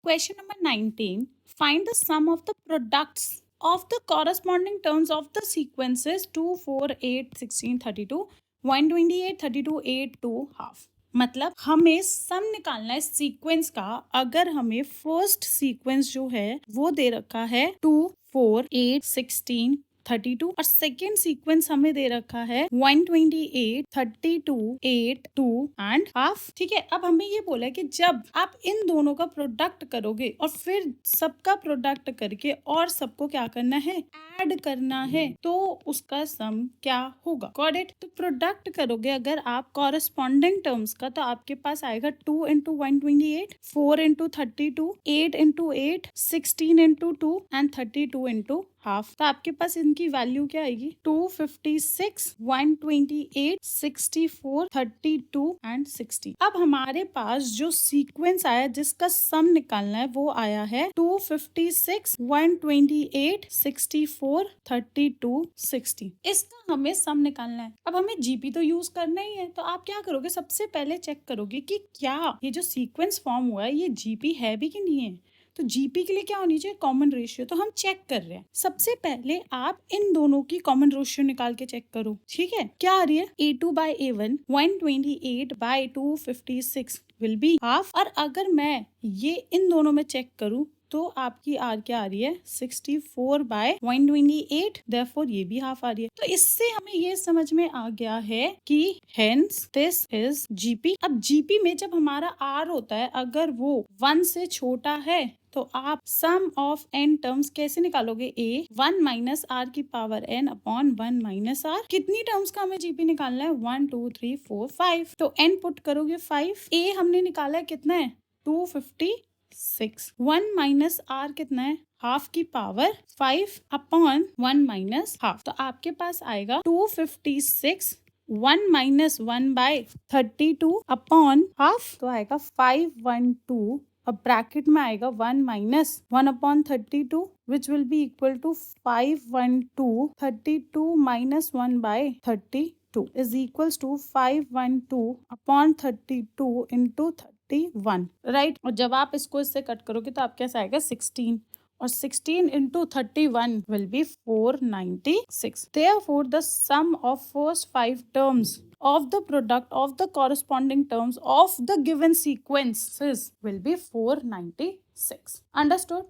Question number 19. Find the sum of the products of the corresponding terms of the sequences 2, 4, 8, 16, 32, 128, 32, 8, 2, half. मतलब हमें सम निकालना है sequence का। अगर हमें फर्स्ट सीक्वेंस जो है वो दे रखा है 2, 4, 8, 16, 32 और सेकेंड सीक्वेंस हमें दे रखा है 128, 32, 8, 2 एंड हाफ। ठीक है, अब हमें ये बोला है कि जब आप इन दोनों का प्रोडक्ट करोगे और फिर सबका प्रोडक्ट करके और सबको क्या करना है, ऐड करना है, तो उसका सम क्या होगा। Got it. तो प्रोडक्ट करोगे अगर आप कॉरेस्पॉन्डिंग टर्म्स का, तो आपके पास आएगा 2 into 128, 4 into 32, 8 into 8, 16 into 2 and 32 into half. तो आपके पास इनकी वैल्यू क्या आएगी, 256, 128, 64, 32 एंड 60। अब हमारे पास जो सीक्वेंस आया जिसका सम निकालना है वो आया है 256, 128, 64, 32, 60। इसका हमें सम निकालना है। अब हमें जीपी तो यूज करना ही है, तो आप क्या करोगे, सबसे पहले चेक करोगे कि क्या ये जो सीक्वेंस फॉर्म हुआ है ये जीपी है भी कि नहीं है। तो जीपी के लिए क्या होनी चाहिए, कॉमन रेशियो। तो हम चेक कर रहे हैं। सबसे पहले आप इन दोनों की कॉमन रेशियो निकाल के चेक करो। ठीक है, क्या आ रही है, A2 by A1, 128 by 256 will be half. और अगर मैं ये इन दोनों में चेक करूं तो आपकी आर क्या आ रही है, 64 by 128, देयरफॉर ये भी हाफ आ रही है। तो इससे हमें ये समझ में आ गया है कि हेंस दिस इज जीपी। अब जीपी में जब हमारा आर होता है अगर वो 1 से छोटा है तो आप सम ऑफ n टर्म्स कैसे निकालोगे, a 1 माइनस आर की power n upon 1 minus r. कितनी टर्म्स का हमें जीपी निकालना है, 1 2 3 4 5। तो n पुट करोगे 5, a हमने निकाला है कितना है, 256। 1 माइनस आर कितना है, हाफ की पावर 5 अपॉन 1 माइनस हाफ। तो आपके पास आएगा 256 1 माइनस 1 बाय 32 अपॉन हाफ, तो आएगा 512। अब ब्रैकेट में आएगा 1 minus 1 upon 32 which will be equal to 512, 32 minus 1 by 32 is equals to 512 upon 32 into 31, right. और जब आप इसको इससे कट करोगे तो आपके पास आएगा 16 और 16 into 31 will be 496. Therefore, the sum of first 5 terms of the product of the corresponding terms of the given sequences will be 496. Understood?